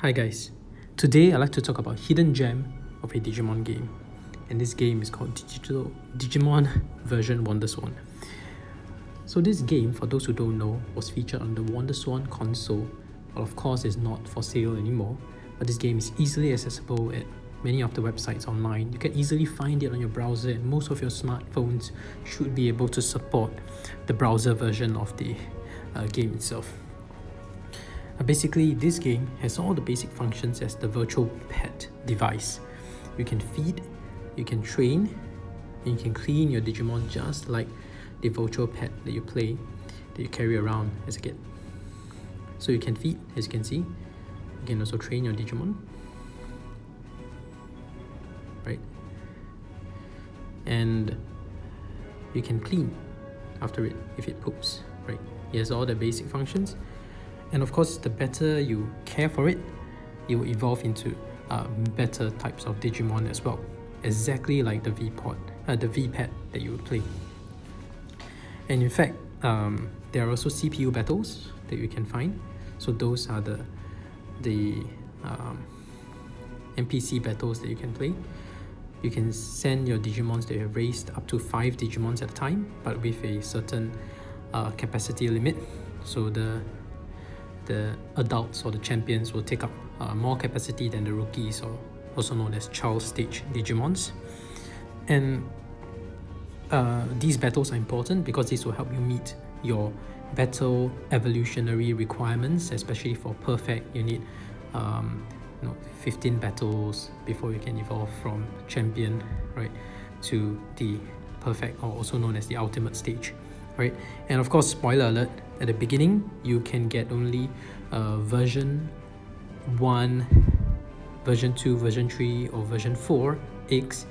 Hi guys, today I'd like to talk about hidden gem of a Digimon game, and this game is called Digimon Ver.WonderSwan. So this game, for those who don't know, was featured on the WonderSwan console, but of course is not for sale anymore, but this game is easily accessible at many of the websites online. You can easily find it on your browser, and most of your smartphones should be able to support the browser version of the game itself. Basically, this game has all the basic functions as the virtual pet device. You can feed, you can train, and you can clean your Digimon just like the virtual pet that you play, that you carry around as a kid. So you can feed, as you can see. You can also train your Digimon, right? And you can clean after it if it poops, right? It has all the basic functions. And of course, the better you care for it, it will evolve into better types of Digimon as well, exactly like the V-Pet that you would play. And in fact, there are also CPU battles that you can find. So those are the NPC battles that you can play. You can send your Digimons that you have raised up to 5 Digimons at a time, but with a certain capacity limit. So the adults or the champions will take up more capacity than the rookies, or also known as child stage Digimons. And these battles are important because this will help you meet your battle evolutionary requirements. Especially for perfect, you need 15 battles before you can evolve from champion, right, to the perfect, or also known as the ultimate stage, right? And of course, spoiler alert, at the beginning you can get only version 1, version 2, version 3, or version 4 eggs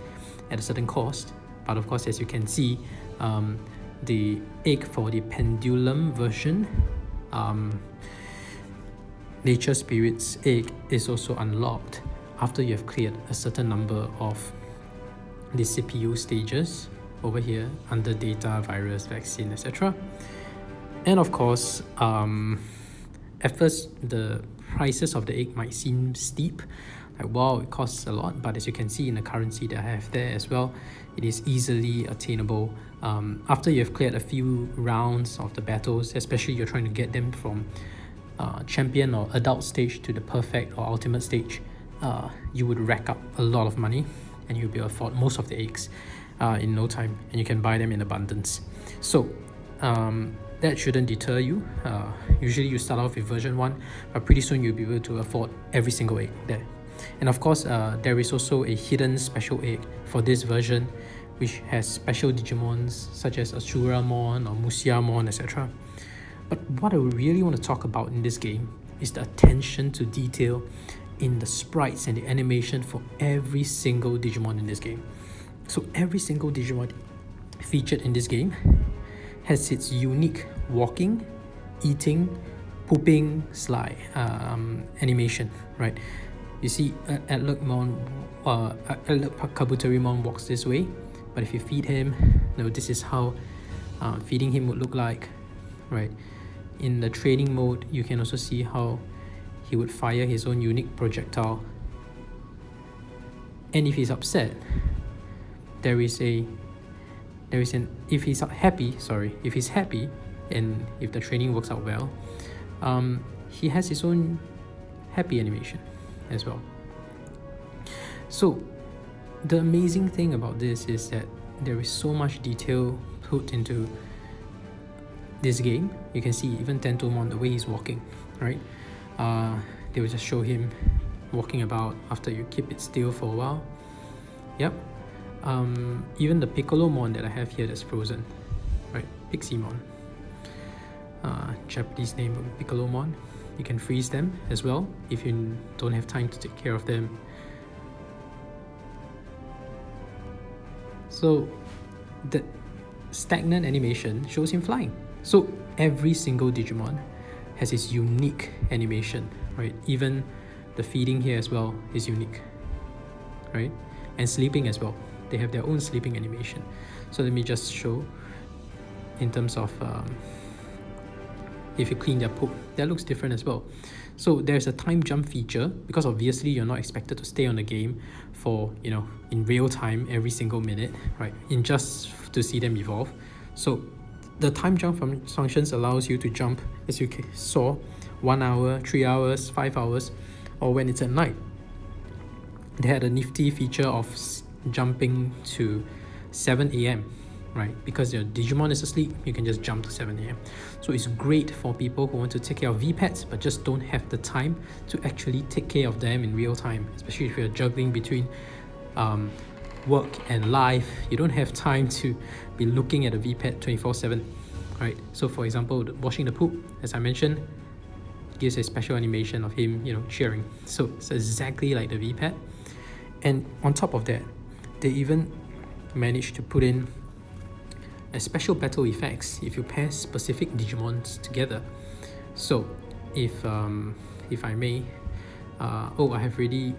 at a certain cost. But of course, as you can see, the egg for the Pendulum version, Nature Spirit's egg, is also unlocked after you have cleared a certain number of the CPU stages over here under data, virus, vaccine, etc. And of course, at first the prices of the egg might seem steep, like wow, it costs a lot, but as you can see in the currency that I have there as well, it is easily attainable after you have cleared a few rounds of the battles, especially you're trying to get them from champion or adult stage to the perfect or ultimate stage. You would rack up a lot of money and you'll be able to afford most of the eggs in no time, and you can buy them in abundance. So that shouldn't deter you. Usually you start off with version 1, but pretty soon you'll be able to afford every single egg there. And of course, there is also a hidden special egg for this version, which has special Digimons such as AtlurKabuterimon or Musiamon, etc. But what I really want to talk about in this game is the attention to detail in the sprites and the animation for every single Digimon in this game. So every single Digimon featured in this game has its unique walking, eating, pooping, slide animation, right? You see, AtlurKabuterimon walks this way, but if you feed him, this is how feeding him would look like, right? In the training mode, you can also see how he would fire his own unique projectile. And if he's upset, if he's happy, and if the training works out well, he has his own happy animation as well. So the amazing thing about this is that there is so much detail put into this game. You can see even Tentomon, the way he's walking, right? They will just show him walking about after you keep it still for a while. Yep. Even the Piccolomon that I have here that's frozen, right? Piximon. Japanese name of Piccolomon. You can freeze them as well if you don't have time to take care of them. So the stagnant animation shows him flying. So every single Digimon has its unique animation, right? Even the feeding here as well is unique, right? And sleeping as well. They have their own sleeping animation. So let me just show in terms of if you clean their poop, that looks different as well. So there's a time jump feature because obviously you're not expected to stay on the game for, in real time every single minute, right? In just to see them evolve. So the time jump functions allows you to jump, as you saw, 1 hour, 3 hours, 5 hours, or when it's at night. They had a nifty feature of jumping to 7 a.m. right? Because your Digimon is asleep, you can just jump to 7 a.m. So it's great for people who want to take care of V-Pets but just don't have the time to actually take care of them in real time, especially if you're juggling between work and life. You don't have time to be looking at a V-Pet 24/7, right? So for example, washing the poop, as I mentioned, gives a special animation of him, cheering. So it's exactly like the V-Pet. And on top of that, they even managed to put in a special battle effects if you pair specific Digimons together. So if I may, I have already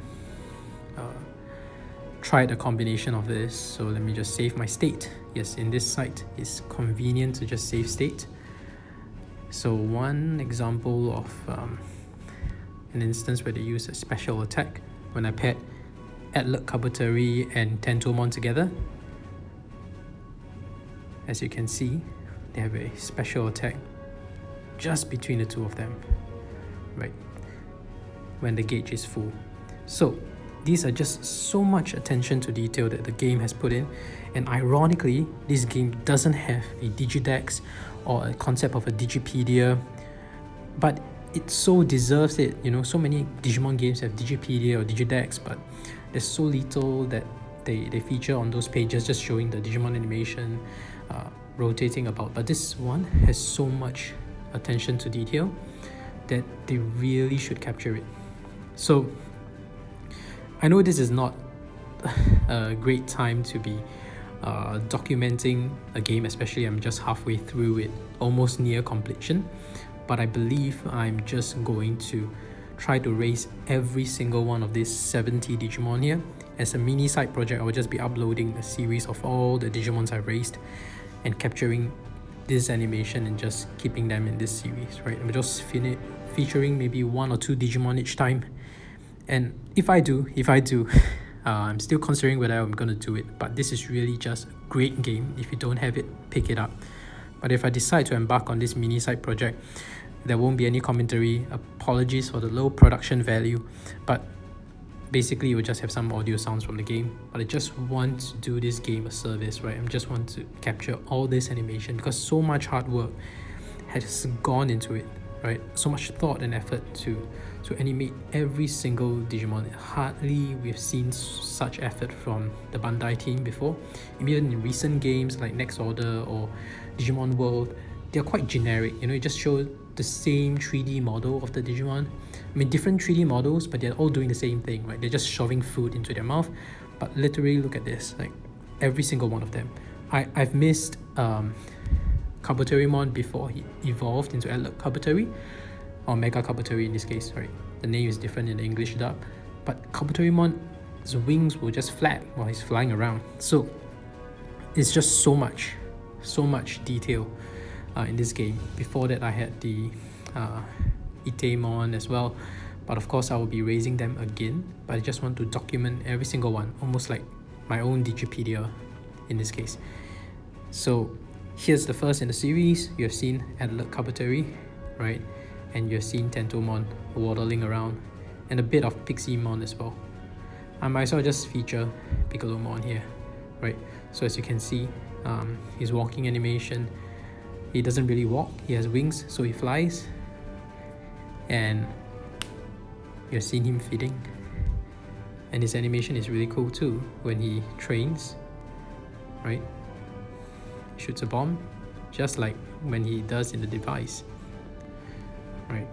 tried a combination of this, so let me just save my state. Yes, in this site it's convenient to just save state. So one example of an instance where they use a special attack when I paired AtlurKabuterimon and Tentomon together. As you can see, they have a special attack just between the two of them, right, when the gauge is full. So these are just so much attention to detail that the game has put in, and ironically, this game doesn't have a Digidex or a concept of a Digipedia, but it so deserves it. So many Digimon games have Digipedia or Digidex, but there's so little that they feature on those pages, just showing the Digimon animation rotating about. But this one has so much attention to detail that they really should capture it. So I know this is not a great time to be documenting a game, especially I'm just halfway through it, almost near completion, but I believe I'm just going to try to raise every single one of these 70 Digimon here. As a mini side project, I will just be uploading a series of all the Digimons I've raised and capturing this animation and just keeping them in this series, right? I'm just featuring maybe 1 or 2 Digimon each time. And if I do, I'm still considering whether I'm gonna do it, but this is really just a great game. If you don't have it, pick it up. But if I decide to embark on this mini side project, there won't be any commentary. Apologies for the low production value, but basically you will just have some audio sounds from the game. But I just want to do this game a service, right? I just want to capture all this animation because so much hard work has gone into it, right? So much thought and effort to animate every single Digimon. Hardly we've seen such effort from the Bandai team before. Even in recent games like Next Order or Digimon World, they're quite generic. You just show the same 3D model of the Digimon. I mean, different 3D models, but they're all doing the same thing, right? They're just shoving food into their mouth. But literally, look at this, like every single one of them. I've missed Kabuterimon before he evolved into AtlurKabuteri, or MegaKabuterimon in this case, right? The name is different in the English dub, but Kabutarimon's wings were just flat while he's flying around. So it's just so much detail in this game. Before that, I had the Itemon as well, but of course I will be raising them again. But I just want to document every single one, almost like my own Digipedia in this case. So here's the first in the series. You have seen AtlurKabuteri, right? And you've seen Tentomon waddling around, and a bit of Piccolomon as well. I might as well just feature Piccolomon here, right? So as you can see, his walking animation, he doesn't really walk, he has wings, so he flies. And you've seen him feeding, and his animation is really cool too when he trains, right? Shoots a bomb, just like when he does in the device, right?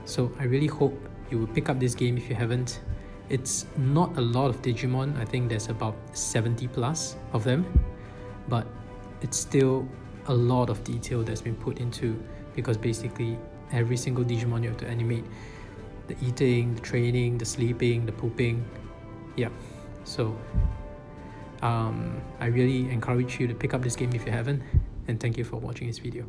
So I really hope you will pick up this game if you haven't. It's not a lot of Digimon. I think there's about 70 plus of them, but it's still a lot of detail that's been put into, because basically every single Digimon you have to animate. The eating, the training, the sleeping, the pooping. Yeah, so I really encourage you to pick up this game if you haven't, and thank you for watching this video.